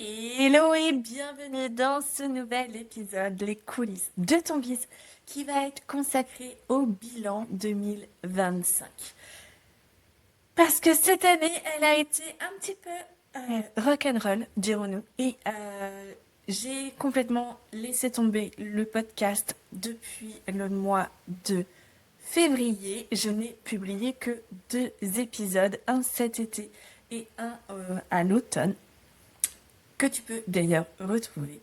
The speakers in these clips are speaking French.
Hello et bienvenue dans ce nouvel épisode, les coulisses de ton biz, qui va être consacré au bilan 2025. Parce que cette année, elle a été un petit peu rock'n'roll, dirons-nous, et j'ai complètement laissé tomber le podcast depuis le mois de février. Je n'ai publié que 2 épisodes, un cet été et un à l'automne, que tu peux d'ailleurs retrouver.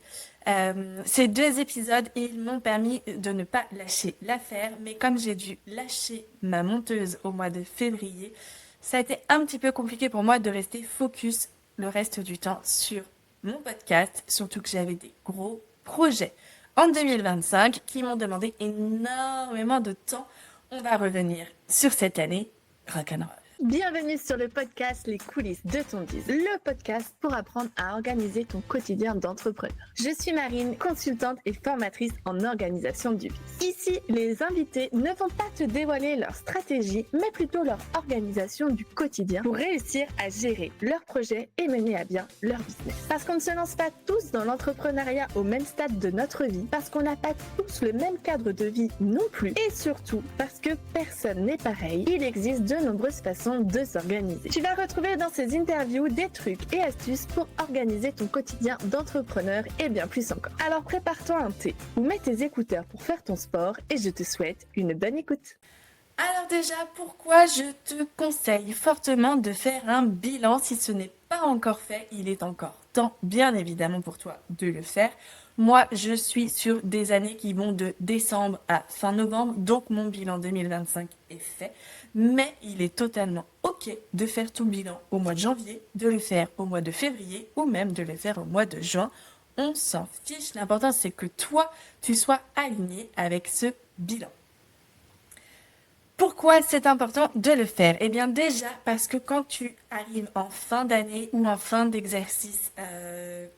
Ces 2 épisodes, ils m'ont permis de ne pas lâcher l'affaire, mais comme j'ai dû lâcher ma monteuse au mois de février, ça a été un petit peu compliqué pour moi de rester focus le reste du temps sur mon podcast, surtout que j'avais des gros projets en 2025 qui m'ont demandé énormément de temps. On va revenir sur cette année rock'n'roll. Bienvenue sur le podcast Les coulisses de ton biz, le podcast pour apprendre à organiser ton quotidien d'entrepreneur. Je suis Marine, consultante et formatrice en organisation du biz. Ici, les invités ne vont pas te dévoiler leur stratégie, mais plutôt leur organisation du quotidien pour réussir à gérer leurs projets et mener à bien leur business. Parce qu'on ne se lance pas tous dans l'entrepreneuriat au même stade de notre vie, parce qu'on n'a pas tous le même cadre de vie non plus, et surtout parce que personne n'est pareil, il existe de nombreuses façons de s'organiser. Tu vas retrouver dans ces interviews des trucs et astuces pour organiser ton quotidien d'entrepreneur et bien plus encore. Alors prépare-toi un thé ou mets tes écouteurs pour faire ton sport et je te souhaite une bonne écoute. Alors déjà, pourquoi je te conseille fortement de faire un bilan si ce n'est pas encore fait? Il est encore temps, bien évidemment, pour toi de le faire. Moi, je suis sur des années qui vont de décembre à fin novembre, donc mon bilan 2025 est fait. Mais il est totalement OK de faire ton bilan au mois de janvier, de le faire au mois de février ou même de le faire au mois de juin. On s'en fiche. L'important, c'est que toi, tu sois aligné avec ce bilan. Pourquoi c'est important de le faire? Eh bien déjà parce que quand tu arrives en fin d'année ou en fin d'exercice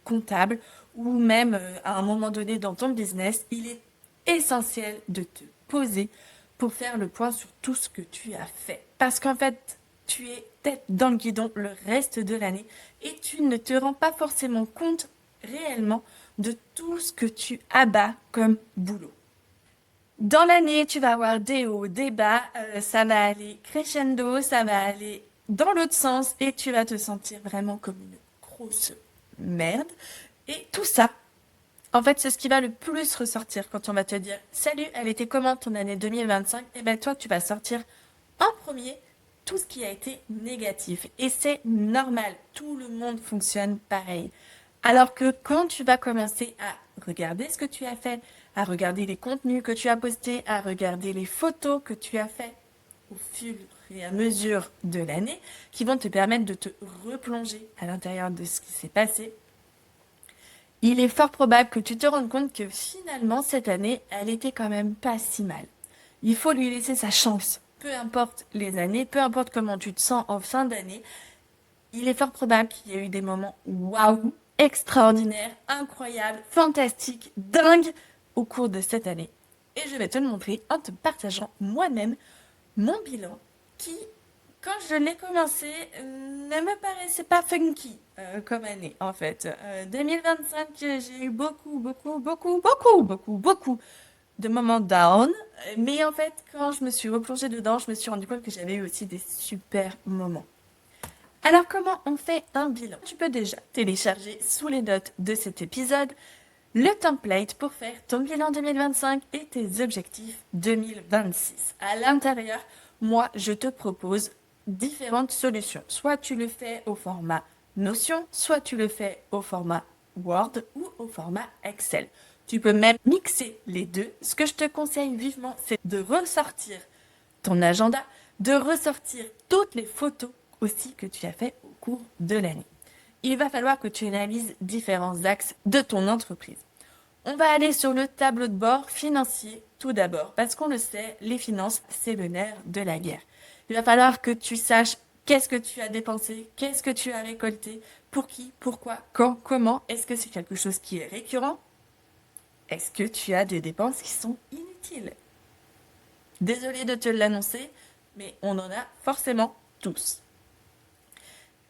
comptable ou même à un moment donné dans ton business, il est essentiel de te poser pour faire le point sur tout ce que tu as fait. Parce qu'en fait, tu es tête dans le guidon le reste de l'année et tu ne te rends pas forcément compte réellement de tout ce que tu abats comme boulot. Dans l'année, tu vas avoir des hauts, des bas, ça va aller crescendo, ça va aller dans l'autre sens et tu vas te sentir vraiment comme une grosse merde. Et tout ça, en fait, c'est ce qui va le plus ressortir quand on va te dire «Salut, elle était comment ton année 2025?» Et ben toi, tu vas sortir en premier tout ce qui a été négatif. Et c'est normal, tout le monde fonctionne pareil. Alors que quand tu vas commencer à regarder ce que tu as fait, à regarder les contenus que tu as postés, à regarder les photos que tu as fait au fur et à mesure de l'année, qui vont te permettre de te replonger à l'intérieur de ce qui s'est passé, il est fort probable que tu te rendes compte que finalement cette année, elle était quand même pas si mal. Il faut lui laisser sa chance. Peu importe les années, peu importe comment tu te sens en fin d'année, il est fort probable qu'il y ait eu des moments waouh, extraordinaires, incroyables, fantastiques, dingues au cours de cette année. Et je vais te le montrer en te partageant moi-même mon bilan qui, quand je l'ai commencé, ne me paraissait pas funky comme année en fait. 2025, j'ai eu beaucoup de moments down. Mais en fait, quand je me suis replongée dedans, je me suis rendu compte que j'avais eu aussi des super moments. Alors comment on fait un bilan? Tu peux déjà télécharger sous les notes de cet épisode le template pour faire ton bilan 2025 et tes objectifs 2026. À l'intérieur, moi, je te propose différentes solutions. Soit tu le fais au format Notion, soit tu le fais au format Word ou au format Excel. Tu peux même mixer les deux. Ce que je te conseille vivement, c'est de ressortir ton agenda, de ressortir toutes les photos aussi que tu as fait au cours de l'année. Il va falloir que tu analyses différents axes de ton entreprise. On va aller sur le tableau de bord financier tout d'abord, parce qu'on le sait, les finances, c'est le nerf de la guerre. Il va falloir que tu saches qu'est-ce que tu as dépensé, qu'est-ce que tu as récolté, pour qui, pourquoi, quand, comment. Est-ce que c'est quelque chose qui est récurrent? Est-ce que tu as des dépenses qui sont inutiles? Désolée de te l'annoncer, mais on en a forcément tous.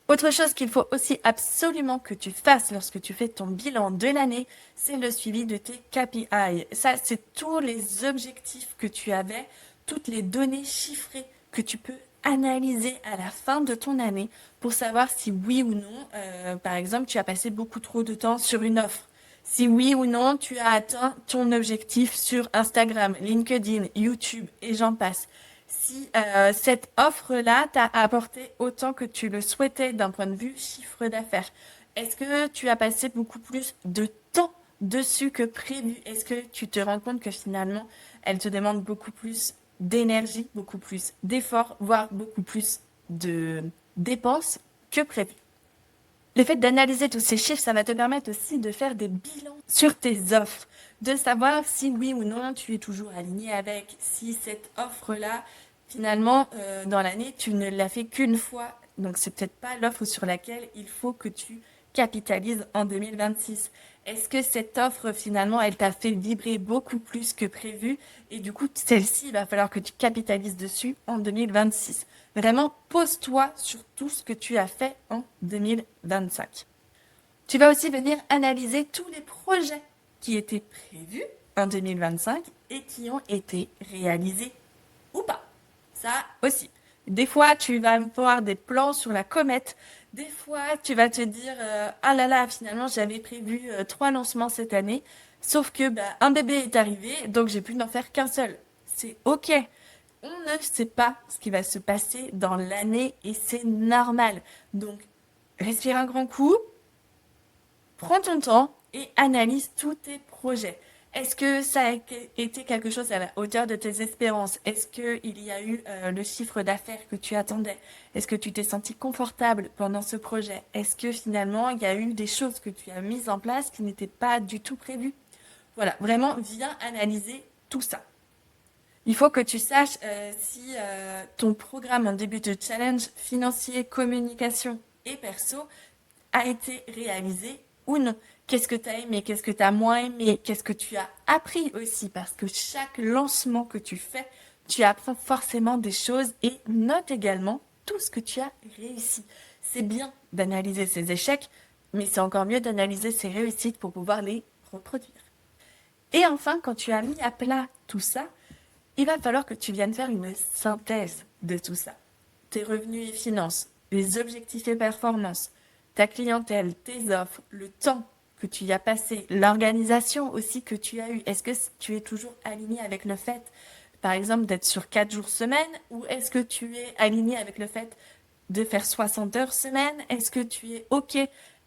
Autre chose qu'il faut aussi absolument que tu fasses lorsque tu fais ton bilan de l'année, c'est le suivi de tes KPI. Ça, c'est tous les objectifs que tu avais, toutes les données chiffrées que tu peux analyser à la fin de ton année pour savoir si oui ou non, par exemple, tu as passé beaucoup trop de temps sur une offre. Si oui ou non, tu as atteint ton objectif sur Instagram, LinkedIn, YouTube et j'en passe. Si cette offre-là t'a apporté autant que tu le souhaitais d'un point de vue chiffre d'affaires. Est-ce que tu as passé beaucoup plus de temps dessus que prévu? Est-ce que tu te rends compte que finalement, elle te demande beaucoup plus d'énergie, beaucoup plus d'efforts, voire beaucoup plus de dépenses que prévu? Le fait d'analyser tous ces chiffres, ça va te permettre aussi de faire des bilans sur tes offres, de savoir si oui ou non tu es toujours aligné avec, si cette offre-là, finalement, dans l'année, tu ne l'as fait qu'une fois. Donc, c'est peut-être pas l'offre sur laquelle il faut que tu capitalises en 2026. Est-ce que cette offre, finalement, elle t'a fait vibrer beaucoup plus que prévu? Et du coup, celle-ci, il va falloir que tu capitalises dessus en 2026. Vraiment, pose-toi sur tout ce que tu as fait en 2025. Tu vas aussi venir analyser tous les projets qui étaient prévus en 2025 et qui ont été réalisés ou pas. Ça aussi. Des fois, tu vas voir des plans sur la comète. Des fois, tu vas te dire ah là là, finalement, j'avais prévu 3 lancements cette année. Sauf que un bébé est arrivé, donc j'ai pu n'en faire qu'un seul. C'est OK. On ne sait pas ce qui va se passer dans l'année et c'est normal. Donc, respire un grand coup, prends ton temps et analyse tous tes projets. Est-ce que ça a été quelque chose à la hauteur de tes espérances? Est-ce qu'il y a eu le chiffre d'affaires que tu attendais? Est-ce que tu t'es senti confortable pendant ce projet? Est-ce que finalement il y a eu des choses que tu as mises en place qui n'étaient pas du tout prévues? Voilà, vraiment, viens analyser tout ça. Il faut que tu saches si ton programme en début de challenge financier, communication et perso a été réalisé ou non. Qu'est-ce que tu as aimé, qu'est-ce que tu as moins aimé, qu'est-ce que tu as appris aussi, parce que chaque lancement que tu fais, tu apprends forcément des choses et note également tout ce que tu as réussi. C'est bien d'analyser ses échecs, mais c'est encore mieux d'analyser ses réussites pour pouvoir les reproduire. Et enfin, quand tu as mis à plat tout ça, il va falloir que tu viennes faire une synthèse de tout ça. Tes revenus et finances, les objectifs et performances, ta clientèle, tes offres, le temps que tu y as passé, l'organisation aussi que tu as eue. Est-ce que tu es toujours aligné avec le fait, par exemple, d'être sur 4 jours semaine ou est-ce que tu es aligné avec le fait de faire 60 heures semaine? Est-ce que tu es OK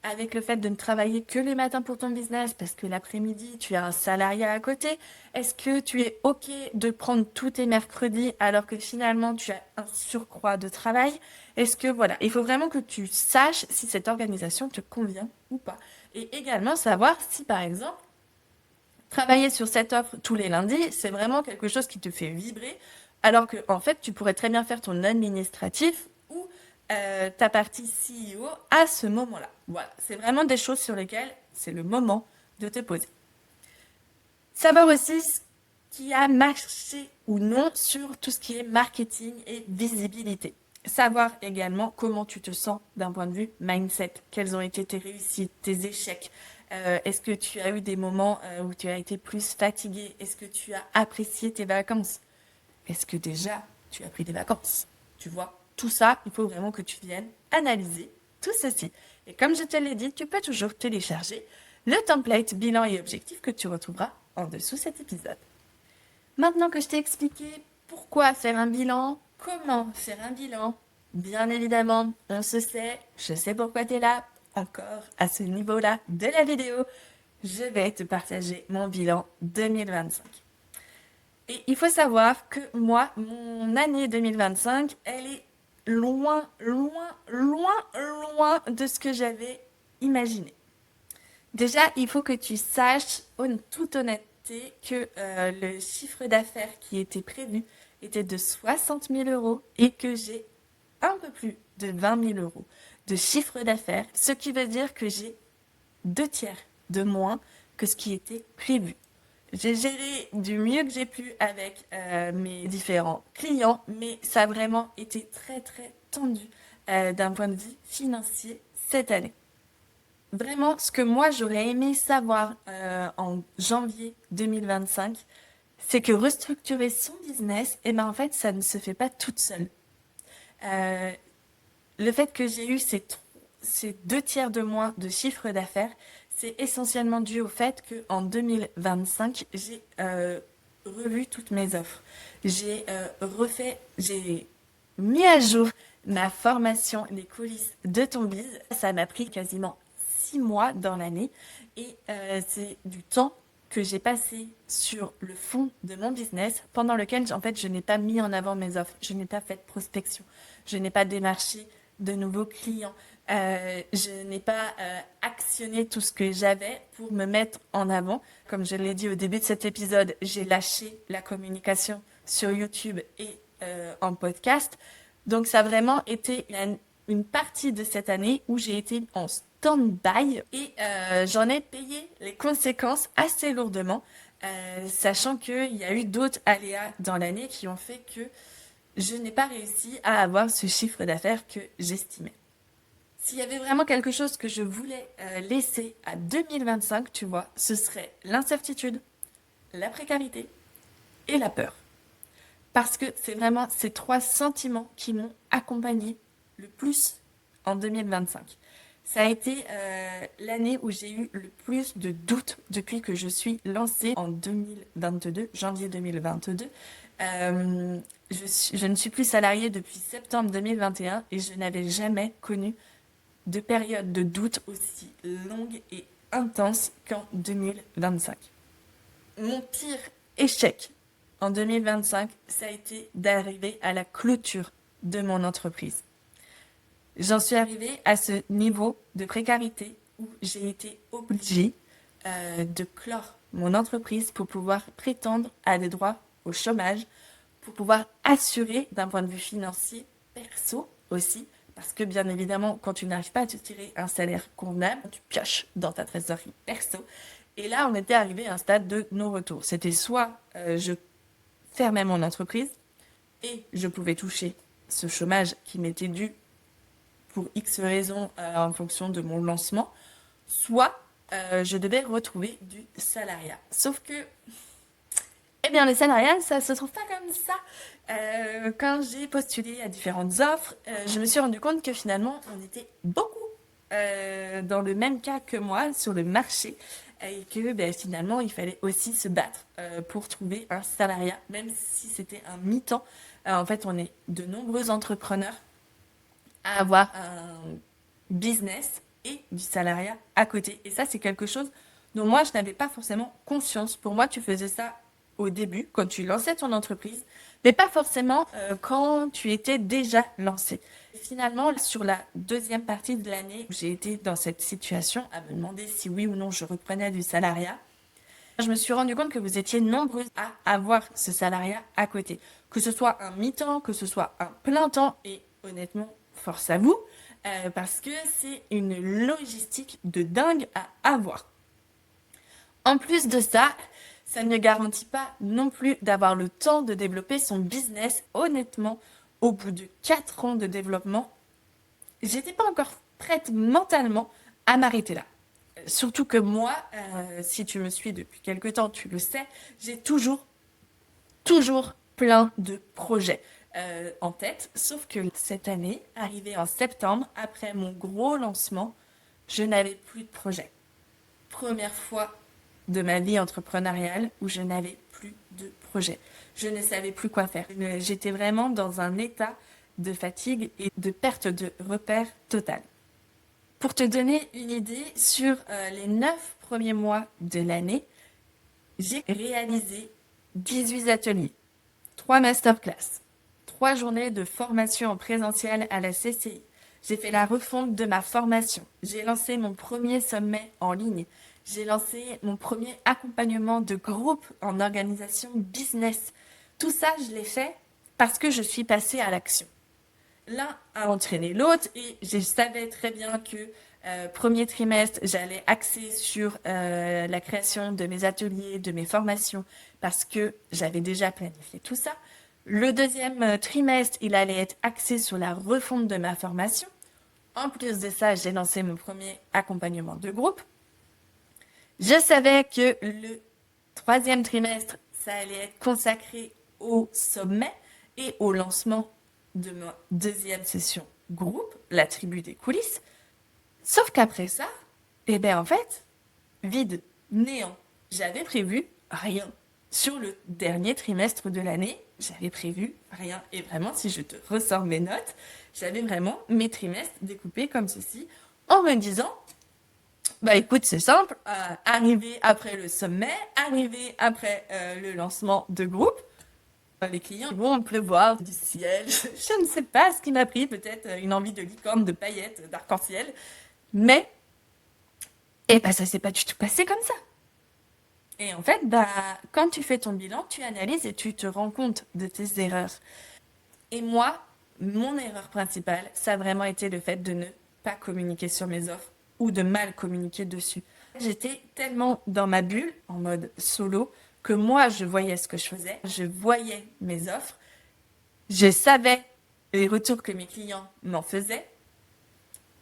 avec le fait de ne travailler que les matins pour ton business parce que l'après-midi, tu as un salariat à côté? Est-ce que tu es OK de prendre tous tes mercredis alors que finalement tu as un surcroît de travail? Est-ce que voilà, il faut vraiment que tu saches si cette organisation te convient ou pas. Et également savoir si par exemple, travailler sur cette offre tous les lundis, c'est vraiment quelque chose qui te fait vibrer alors que en fait, tu pourrais très bien faire ton administratif ou ta partie CEO à ce moment-là. Voilà, c'est vraiment des choses sur lesquelles c'est le moment de te poser. Savoir aussi ce qui a marché ou non sur tout ce qui est marketing et visibilité. Savoir également comment tu te sens d'un point de vue mindset. Quelles ont été tes réussites, tes échecs. Est-ce que tu as eu des moments où tu as été plus fatigué? Est-ce que tu as apprécié tes vacances? Est-ce que déjà tu as pris des vacances? Tu vois, tout ça, il faut vraiment que tu viennes analyser tout ceci. Et comme je te l'ai dit, tu peux toujours télécharger le template bilan et objectif que tu retrouveras en dessous cet épisode. Maintenant que je t'ai expliqué pourquoi faire un bilan, comment faire un bilan, bien évidemment, on se sait, je sais pourquoi tu es là, encore à ce niveau-là de la vidéo, je vais te partager mon bilan 2025. Et il faut savoir que moi, mon année 2025, elle est loin, loin, loin, loin de ce que j'avais imaginé. Déjà, il faut que tu saches, en toute honnêteté, que le chiffre d'affaires qui était prévu était de 60 000 euros et que j'ai un peu plus de 20 000 euros de chiffre d'affaires, ce qui veut dire que j'ai 2/3 de moins que ce qui était prévu. J'ai géré du mieux que j'ai pu avec mes différents clients, mais ça a vraiment été très très tendu d'un point de vue financier cette année. Vraiment, ce que moi j'aurais aimé savoir en janvier 2025, c'est que restructurer son business, eh ben en fait, ça ne se fait pas toute seule. Euh, le fait que j'ai eu ces 2 tiers de moins de chiffre d'affaires, c'est essentiellement dû au fait qu'en 2025, j'ai revu toutes mes offres. J'ai mis à jour ma formation, les coulisses de ton biz. Ça m'a pris quasiment 6 mois dans l'année et c'est du temps que j'ai passé sur le fond de mon business pendant lequel, en fait, je n'ai pas mis en avant mes offres, je n'ai pas fait de prospection, je n'ai pas démarché de nouveaux clients, je n'ai pas actionné tout ce que j'avais pour me mettre en avant. Comme je l'ai dit au début de cet épisode, j'ai lâché la communication sur YouTube et en podcast. Donc ça a vraiment été une partie de cette année où j'ai été en stand-by et j'en ai payé les conséquences assez lourdement, sachant qu'il y a eu d'autres aléas dans l'année qui ont fait que je n'ai pas réussi à avoir ce chiffre d'affaires que j'estimais. S'il y avait vraiment quelque chose que je voulais laisser à 2025, tu vois, ce serait l'incertitude, la précarité et la peur. Parce que c'est vraiment ces 3 sentiments qui m'ont accompagnée le plus en 2025. Ça a été l'année où j'ai eu le plus de doutes depuis que je suis lancée en 2022, janvier 2022. Je ne suis plus salariée depuis septembre 2021 et je n'avais jamais connu de période de doute aussi longue et intense qu'en 2025. Mon pire échec en 2025, ça a été d'arriver à la clôture de mon entreprise. J'en suis arrivée à ce niveau de précarité où j'ai été obligée de clore mon entreprise pour pouvoir prétendre à des droits au chômage, pour pouvoir assurer d'un point de vue financier, perso aussi, parce que bien évidemment, quand tu n'arrives pas à te tirer un salaire convenable, tu pioches dans ta trésorerie perso. Et là, on était arrivé à un stade de non-retour. C'était soit je fermais mon entreprise et je pouvais toucher ce chômage qui m'était dû pour X raisons en fonction de mon lancement, soit je devais retrouver du salariat. Sauf que, eh bien, le salariat, ça se trouve pas comme ça. Quand j'ai postulé à différentes offres, je me suis rendu compte que finalement, on était beaucoup dans le même cas que moi sur le marché et que finalement, il fallait aussi se battre pour trouver un salariat, même si c'était un mi-temps. En fait, on est de nombreux entrepreneurs à avoir un business et du salariat à côté. Et ça, c'est quelque chose dont moi, je n'avais pas forcément conscience. Pour moi, tu faisais ça au début, quand tu lançais ton entreprise, mais pas forcément quand tu étais déjà lancé. Et finalement, sur la deuxième partie de l'année, où j'ai été dans cette situation à me demander si oui ou non je reprenais du salariat. Je me suis rendu compte que vous étiez nombreux à avoir ce salariat à côté. Que ce soit un mi-temps, que ce soit un plein temps, et honnêtement, force à vous, parce que c'est une logistique de dingue à avoir. En plus de ça, ça ne garantit pas non plus d'avoir le temps de développer son business. Honnêtement, au bout de 4 ans de développement, j'étais pas encore prête mentalement à m'arrêter là. Surtout que moi, si tu me suis depuis quelque temps, tu le sais, j'ai toujours plein de projets en tête. Sauf que cette année, arrivée en septembre, après mon gros lancement, je n'avais plus de projet. Première fois de ma vie entrepreneuriale où je n'avais plus de projet. Je ne savais plus quoi faire. J'étais vraiment dans un état de fatigue et de perte de repère total. Pour te donner une idée, sur les 9 premiers mois de l'année, j'ai réalisé 18 ateliers, 3 masterclass, 3 journées de formation en présentiel à la CCI. J'ai fait la refonte de ma formation. J'ai lancé mon premier sommet en ligne. J'ai lancé mon premier accompagnement de groupe en organisation business. Tout ça, je l'ai fait parce que je suis passée à l'action. L'un a entraîné l'autre et je savais très bien que premier trimestre, j'allais axer sur la création de mes ateliers, de mes formations, parce que j'avais déjà planifié tout ça. Le deuxième trimestre, il allait être axé sur la refonte de ma formation. En plus de ça, j'ai lancé mon premier accompagnement de groupe. Je savais que le troisième trimestre, ça allait être consacré au sommet et au lancement de ma deuxième session groupe, la tribu des coulisses. Sauf qu'après ça, en fait, vide, néant. J'avais prévu rien. Sur le dernier trimestre de l'année, j'avais prévu rien. Et vraiment, si je te ressors mes notes, j'avais vraiment mes trimestres découpés comme ceci, en me disant, bah écoute, c'est simple, arriver après le sommet, arriver après le lancement de groupe, les clients vont pleuvoir du ciel. Je ne sais pas ce qui m'a pris, peut-être une envie de licorne, de paillettes, d'arc-en-ciel, mais ça s'est pas du tout passé comme ça. Et en fait, quand tu fais ton bilan, tu analyses et tu te rends compte de tes erreurs. Et moi, mon erreur principale, ça a vraiment été le fait de ne pas communiquer sur mes offres ou de mal communiquer dessus. J'étais tellement dans ma bulle, en mode solo, que moi, je voyais ce que je faisais, je voyais mes offres, je savais les retours que mes clients m'en faisaient,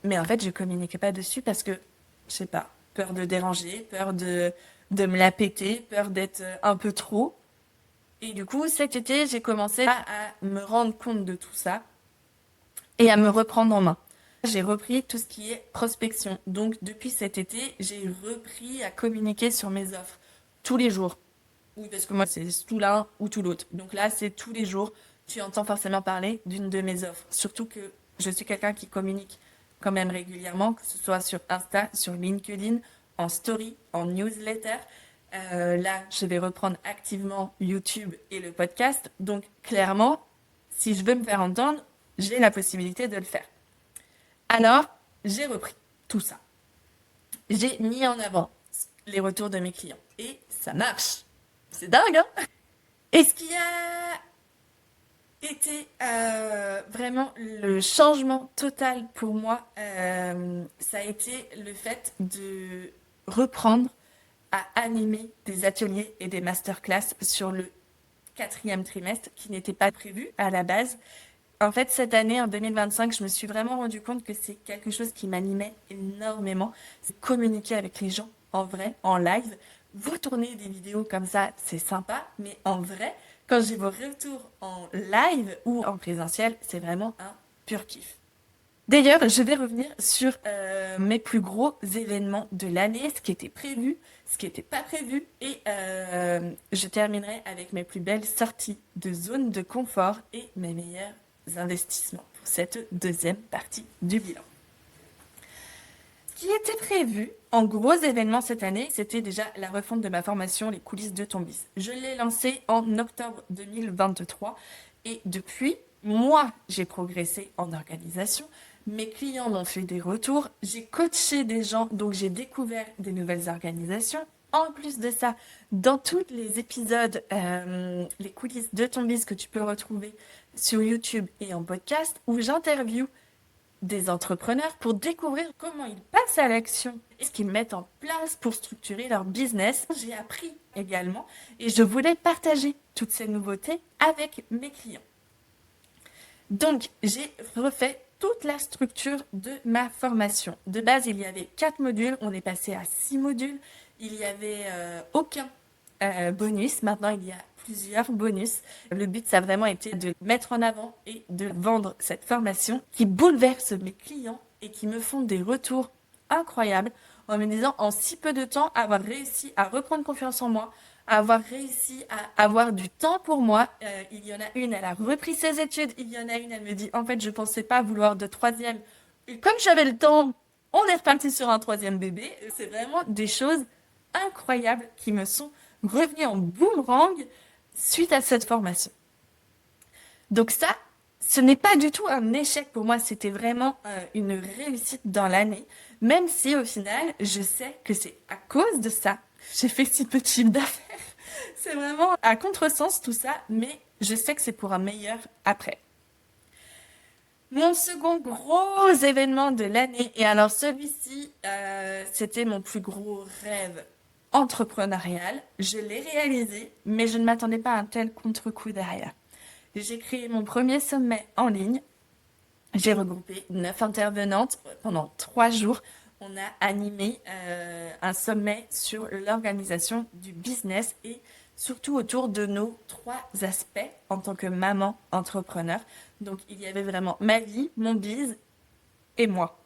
mais en fait, je communiquais pas dessus parce que, je sais pas, peur de déranger, peur de me la péter, peur d'être un peu trop. Et du coup, cet été, j'ai commencé à me rendre compte de tout ça et à me reprendre en main. J'ai repris tout ce qui est prospection. Donc, depuis cet été, j'ai repris à communiquer sur mes offres tous les jours. Oui, parce que moi, c'est tout l'un ou tout l'autre. Donc là, c'est tous les jours. Tu entends forcément parler d'une de mes offres. Surtout que je suis quelqu'un qui communique quand même régulièrement, que ce soit sur Insta, sur LinkedIn, en story, en newsletter. Là, je vais reprendre activement YouTube et le podcast. Donc, clairement, si je veux me faire entendre, j'ai la possibilité de le faire. Alors, j'ai repris tout ça. J'ai mis en avant les retours de mes clients. Et ça marche. C'est dingue, hein? Et ce qui a été vraiment le changement total pour moi, ça a été le fait de reprendre à animer des ateliers et des masterclass sur le quatrième trimestre qui n'était pas prévu à la base. En fait, cette année, en 2025, je me suis vraiment rendu compte que c'est quelque chose qui m'animait énormément. C'est communiquer avec les gens en vrai, en live. Vous tournez des vidéos comme ça, c'est sympa, mais en vrai, quand j'ai vos retours en live ou en présentiel, c'est vraiment un pur kiff. D'ailleurs, je vais revenir sur mes plus gros événements de l'année, ce qui était prévu, ce qui n'était pas prévu, et je terminerai avec mes plus belles sorties de zone de confort et mes meilleurs investissements pour cette deuxième partie du bilan. Ce qui était prévu en gros événements cette année, c'était déjà la refonte de ma formation Les coulisses de ton biz. Je l'ai lancée en octobre 2023 et depuis, moi, j'ai progressé en organisation. Mes clients m'ont fait des retours, j'ai coaché des gens, donc j'ai découvert des nouvelles organisations. En plus de ça, dans tous les épisodes, les coulisses de ton biz que tu peux retrouver sur YouTube et en podcast, où j'interviewe des entrepreneurs pour découvrir comment ils passent à l'action et ce qu'ils mettent en place pour structurer leur business. J'ai appris également et je voulais partager toutes ces nouveautés avec mes clients. Donc, j'ai refait toute la structure de ma formation. De base, il y avait 4 modules, on est passé à 6 modules. Il n'y avait aucun bonus. Maintenant, il y a plusieurs bonus. Le but, ça a vraiment été de mettre en avant et de vendre cette formation qui bouleverse mes clients et qui me font des retours incroyables en me disant en si peu de temps avoir réussi à reprendre confiance en moi, avoir réussi à avoir du temps pour moi. Il y en a une, elle a repris ses études. Il y en a une, elle me dit, en fait, je pensais pas vouloir de troisième. Et comme j'avais le temps, on est reparti sur un troisième bébé. C'est vraiment des choses incroyables qui me sont revenues en boomerang suite à cette formation. Donc ça, ce n'est pas du tout un échec pour moi, c'était vraiment une réussite dans l'année, même si au final, je sais que c'est à cause de ça j'ai fait si peu de chiffre d'affaires. C'est vraiment à contresens tout ça, mais je sais que c'est pour un meilleur après. Mon second gros événement de l'année, et alors celui-ci, c'était mon plus gros rêve entrepreneurial. Je l'ai réalisé, mais je ne m'attendais pas à un tel contre-coup derrière. J'ai créé mon premier sommet en ligne. J'ai regroupé 9 intervenantes pendant 3 jours. On a animé un sommet sur l'organisation du business et surtout autour de nos 3 aspects en tant que maman entrepreneur. Donc il y avait vraiment ma vie, mon biz et moi.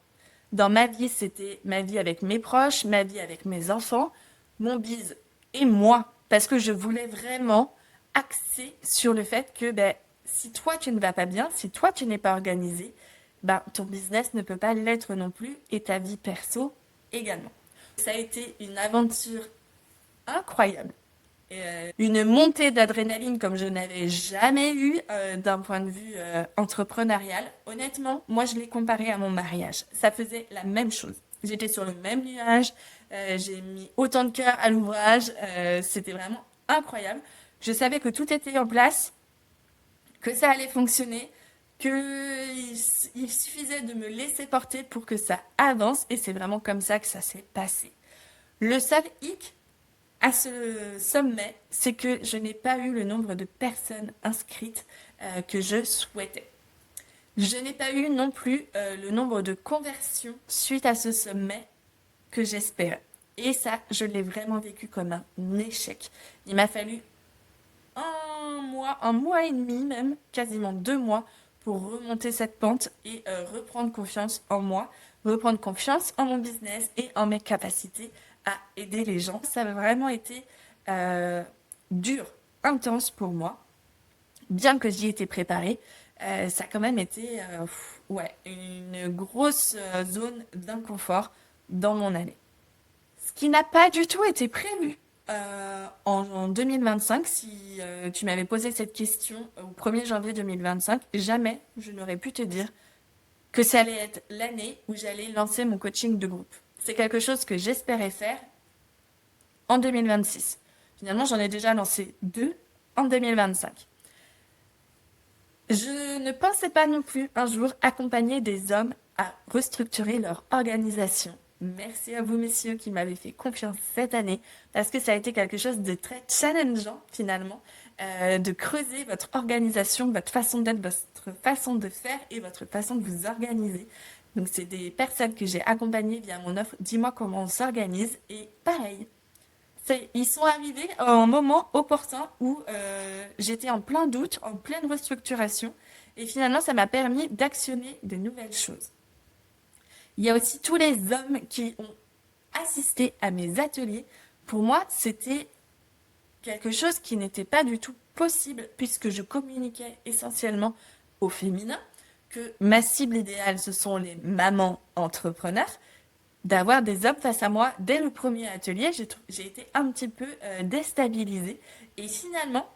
Dans ma vie, c'était ma vie avec mes proches, ma vie avec mes enfants, mon biz et moi. Parce que je voulais vraiment axer sur le fait que si toi tu ne vas pas bien, si toi tu n'es pas organisé, ton business ne peut pas l'être non plus et ta vie perso également. Ça a été une aventure incroyable. Une montée d'adrénaline comme je n'avais jamais eu d'un point de vue entrepreneurial. Honnêtement, moi je l'ai comparé à mon mariage. Ça faisait la même chose. J'étais sur le même nuage, j'ai mis autant de cœur à l'ouvrage, c'était vraiment incroyable. Je savais que tout était en place, que ça allait fonctionner, qu'il suffisait de me laisser porter pour que ça avance et c'est vraiment comme ça que ça s'est passé. Le seul hic à ce sommet, c'est que je n'ai pas eu le nombre de personnes inscrites que je souhaitais. Je n'ai pas eu non plus le nombre de conversions suite à ce sommet que j'espérais. Et ça, je l'ai vraiment vécu comme un échec. Il m'a fallu un mois et demi même, quasiment 2 mois, pour remonter cette pente et reprendre confiance en moi, reprendre confiance en mon business et en mes capacités à aider les gens. Ça a vraiment été dur, intense pour moi, bien que j'y étais préparée. Ça a quand même été une grosse zone d'inconfort dans mon année. Ce qui n'a pas du tout été prévu. En 2025, si tu m'avais posé cette question au 1er janvier 2025, jamais je n'aurais pu te dire que ça allait être l'année où j'allais lancer mon coaching de groupe. C'est quelque chose que j'espérais faire en 2026. Finalement, j'en ai déjà lancé 2 en 2025. Je ne pensais pas non plus un jour accompagner des hommes à restructurer leur organisation. Merci à vous, messieurs, qui m'avez fait confiance cette année, parce que ça a été quelque chose de très challengeant, finalement, de creuser votre organisation, votre façon d'être, votre façon de faire et votre façon de vous organiser. Donc, c'est des personnes que j'ai accompagnées via mon offre Dis-moi comment on s'organise. Et pareil, ils sont arrivés à un moment opportun où j'étais en plein doute, en pleine restructuration. Et finalement, ça m'a permis d'actionner de nouvelles choses. Il y a aussi tous les hommes qui ont assisté à mes ateliers. Pour moi, c'était quelque chose qui n'était pas du tout possible puisque je communiquais essentiellement au féminin, que ma cible idéale, ce sont les mamans entrepreneurs. D'avoir des hommes face à moi dès le premier atelier, j'ai été un petit peu déstabilisée. Et finalement,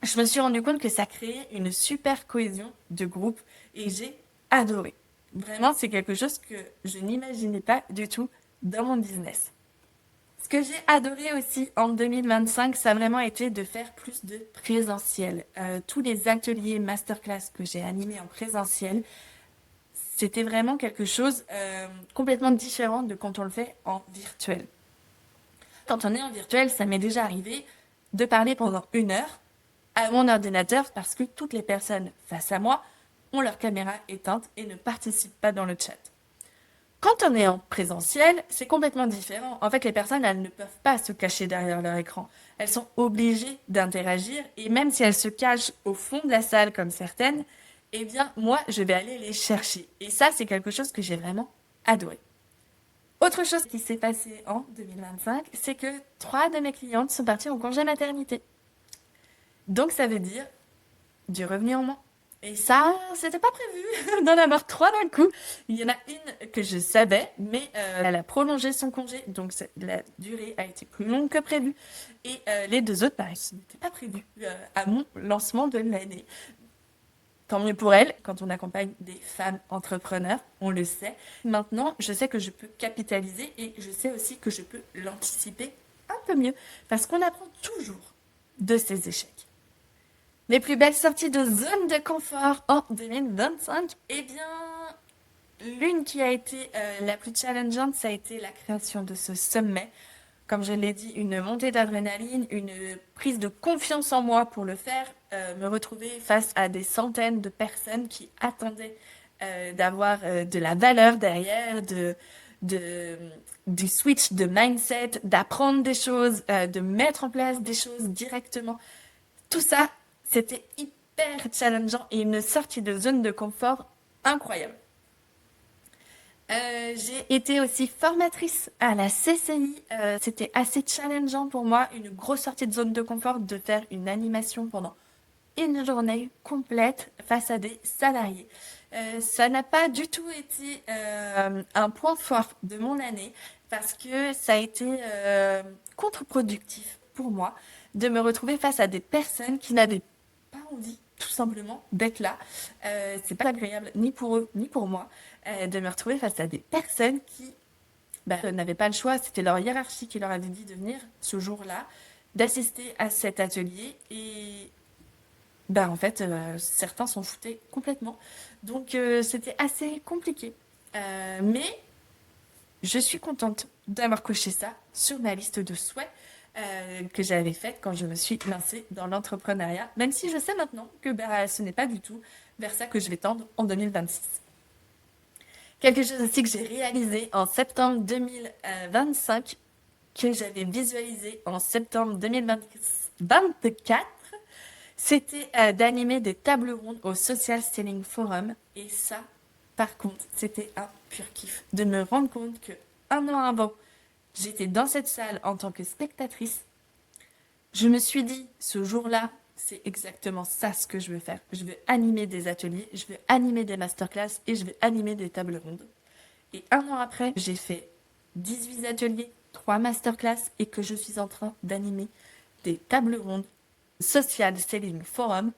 je me suis rendu compte que ça créait une super cohésion de groupe et j'ai adoré. Vraiment, c'est quelque chose que je n'imaginais pas du tout dans mon business. Ce que j'ai adoré aussi en 2025, ça a vraiment été de faire plus de présentiel. Tous les ateliers masterclass que j'ai animés en présentiel, c'était vraiment quelque chose complètement différent de quand on le fait en virtuel. Quand on est en virtuel, ça m'est déjà arrivé de parler pendant 1 heure à mon ordinateur parce que toutes les personnes face à moi ont leur caméra éteinte et ne participent pas dans le chat. Quand on est en présentiel, c'est complètement différent. En fait, les personnes, elles ne peuvent pas se cacher derrière leur écran. Elles sont obligées d'interagir et même si elles se cachent au fond de la salle comme certaines, eh bien, moi, je vais aller les chercher. Et ça, c'est quelque chose que j'ai vraiment adoré. Autre chose qui s'est passée en 2025, c'est que 3 de mes clientes sont parties en congé maternité. Donc, ça veut dire du revenu en moins. Et ça, c'était pas prévu d'en avoir 3 d'un coup. Il y en a une que je savais, mais elle a prolongé son congé, donc la durée a été plus longue que prévu. Et les 2 autres, ce n'était pas prévu à mon lancement de l'année. Tant mieux pour elle, quand on accompagne des femmes entrepreneurs, on le sait. Maintenant, je sais que je peux capitaliser et je sais aussi que je peux l'anticiper un peu mieux, parce qu'on apprend toujours de ses échecs. Les plus belles sorties de zone de confort en 2025, eh bien, l'une qui a été la plus challengeante, ça a été la création de ce sommet. Comme je l'ai dit, une montée d'adrénaline, une prise de confiance en moi pour le faire, me retrouver face à des centaines de personnes qui attendaient d'avoir de la valeur derrière, de, du switch de mindset, d'apprendre des choses, de mettre en place des choses directement. Tout ça, c'était hyper challengeant et une sortie de zone de confort incroyable. J'ai été aussi formatrice à la CCI. C'était assez challengeant pour moi, une grosse sortie de zone de confort, de faire une animation pendant une journée complète face à des salariés. Ça n'a pas du tout été un point fort de mon année parce que ça a été contre-productif pour moi de me retrouver face à des personnes qui n'avaient pas envie, tout simplement, d'être là. C'est pas agréable ni pour eux ni pour moi de me retrouver face à des personnes qui n'avaient pas le choix. C'était leur hiérarchie qui leur avait dit de venir ce jour-là, d'assister à cet atelier et en fait, certains s'en foutaient complètement. Donc, c'était assez compliqué. Mais je suis contente d'avoir coché ça sur ma liste de souhaits que j'avais faite quand je me suis lancée dans l'entrepreneuriat, même si je sais maintenant que ce n'est pas du tout vers ça que je vais tendre en 2026. Quelque chose aussi que j'ai réalisé en septembre 2025, que j'avais visualisé en septembre 2024, c'était d'animer des tables rondes au Social Selling Forum. Et ça, par contre, c'était un pur kiff. De me rendre compte que un an avant, j'étais dans cette salle en tant que spectatrice. Je me suis dit, ce jour-là, c'est exactement ça ce que je veux faire. Je veux animer des ateliers, je veux animer des masterclass et je veux animer des tables rondes. Et un an après, j'ai fait 18 ateliers, 3 masterclass et que je suis en train d'animer des tables rondes Social Selling Forum,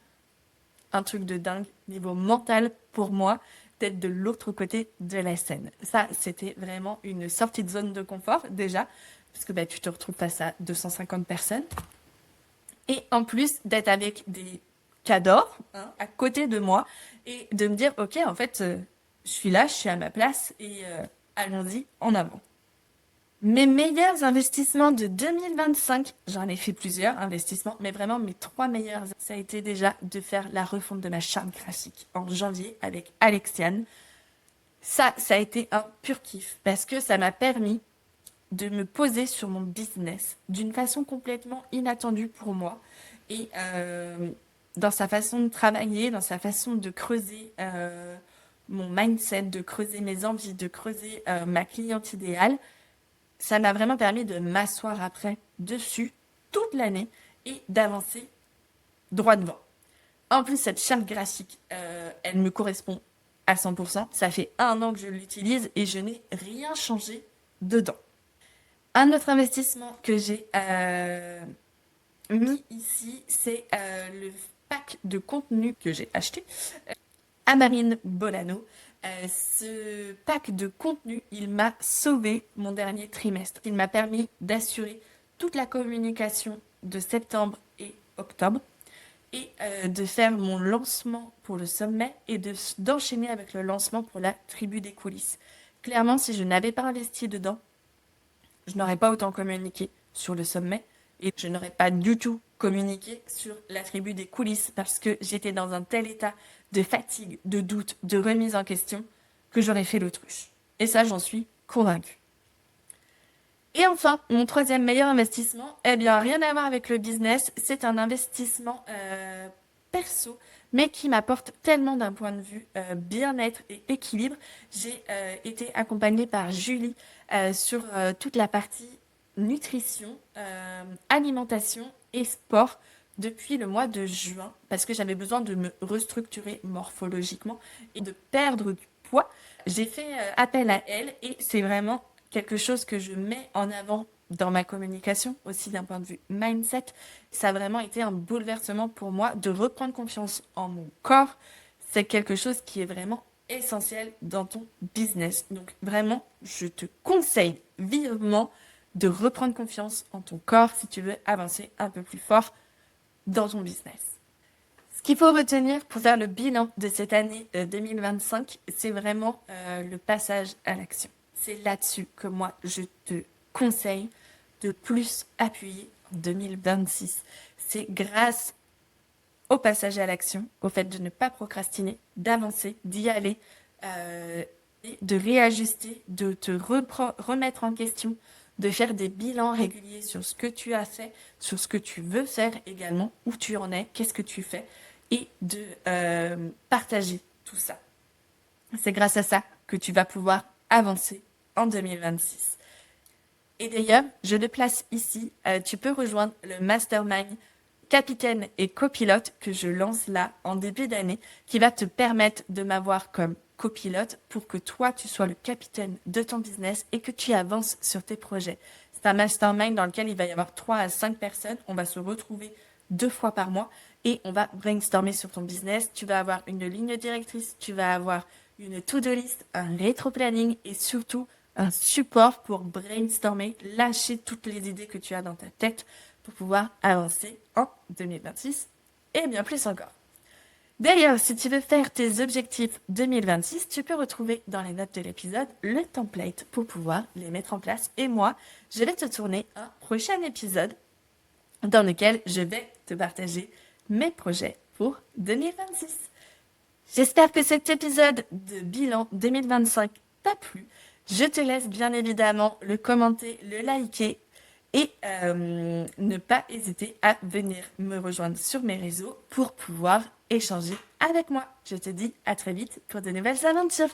un truc de dingue, niveau mental pour moi, d'être de l'autre côté de la scène. Ça, c'était vraiment une sortie de zone de confort, déjà, parce que tu te retrouves face à 250 personnes. Et en plus, d'être avec des cadors à côté de moi et de me dire, ok, en fait, je suis là, je suis à ma place et allons-y, en avant. Mes meilleurs investissements de 2025, j'en ai fait plusieurs investissements, mais vraiment mes 3 meilleurs, ça a été déjà de faire la refonte de ma charte graphique en janvier avec Alexiane. Ça a été un pur kiff parce que ça m'a permis de me poser sur mon business d'une façon complètement inattendue pour moi et dans sa façon de travailler, dans sa façon de creuser mon mindset, de creuser mes envies, de creuser ma cliente idéale. Ça m'a vraiment permis de m'asseoir après dessus toute l'année et d'avancer droit devant. En plus, cette charte graphique, elle me correspond à 100%. Ça fait 1 an que je l'utilise et je n'ai rien changé dedans. Un autre investissement que j'ai mis ici, c'est le pack de contenu que j'ai acheté à Marine Bolano. Ce pack de contenu, il m'a sauvé mon dernier trimestre. Il m'a permis d'assurer toute la communication de septembre et octobre et de faire mon lancement pour le sommet et d'enchaîner avec le lancement pour la tribu des coulisses. Clairement, si je n'avais pas investi dedans, je n'aurais pas autant communiqué sur le sommet et je n'aurais pas du tout communiqué sur la tribu des coulisses parce que j'étais dans un tel état de fatigue, de doute, de remise en question que j'aurais fait l'autruche. Et ça, j'en suis convaincue. Et enfin, mon 3e meilleur investissement, rien à voir avec le business, c'est un investissement perso, mais qui m'apporte tellement d'un point de vue bien-être et équilibre. J'ai été accompagnée par Julie sur toute la partie nutrition, alimentation et sport depuis le mois de juin, parce que j'avais besoin de me restructurer morphologiquement et de perdre du poids. J'ai fait appel à elle et c'est vraiment quelque chose que je mets en avant dans ma communication, aussi d'un point de vue mindset. Ça a vraiment été un bouleversement pour moi de reprendre confiance en mon corps. C'est quelque chose qui est vraiment essentiel dans ton business. Donc vraiment, je te conseille vivement de reprendre confiance en ton corps si tu veux avancer un peu plus fort dans ton business. Ce qu'il faut retenir pour faire le bilan de cette année 2025, c'est vraiment le passage à l'action. C'est là-dessus que moi, je te conseille de plus appuyer en 2026. C'est grâce au passage à l'action, au fait de ne pas procrastiner, d'avancer, d'y aller, et de réajuster, de te remettre en question, de faire des bilans réguliers sur ce que tu as fait, sur ce que tu veux faire également, où tu en es, qu'est-ce que tu fais, et de partager tout ça. C'est grâce à ça que tu vas pouvoir avancer en 2026. Et d'ailleurs, je le place ici, tu peux rejoindre le mastermind capitaine et copilote que je lance là en début d'année, qui va te permettre de m'avoir comme copilote pour que toi, tu sois le capitaine de ton business et que tu avances sur tes projets. C'est un mastermind dans lequel il va y avoir 3 à 5 personnes. On va se retrouver 2 fois par mois et on va brainstormer sur ton business. Tu vas avoir une ligne directrice, tu vas avoir une to-do list, un rétro-planning et surtout un support pour brainstormer, lâcher toutes les idées que tu as dans ta tête pour pouvoir avancer en 2026 et bien plus encore. D'ailleurs, si tu veux faire tes objectifs 2026, tu peux retrouver dans les notes de l'épisode le template pour pouvoir les mettre en place. Et moi, je vais te tourner un prochain épisode dans lequel je vais te partager mes projets pour 2026. J'espère que cet épisode de bilan 2025 t'a plu. Je te laisse bien évidemment le commenter, le liker et ne pas hésiter à venir me rejoindre sur mes réseaux pour pouvoir échanger avec moi. Je te dis à très vite pour de nouvelles aventures.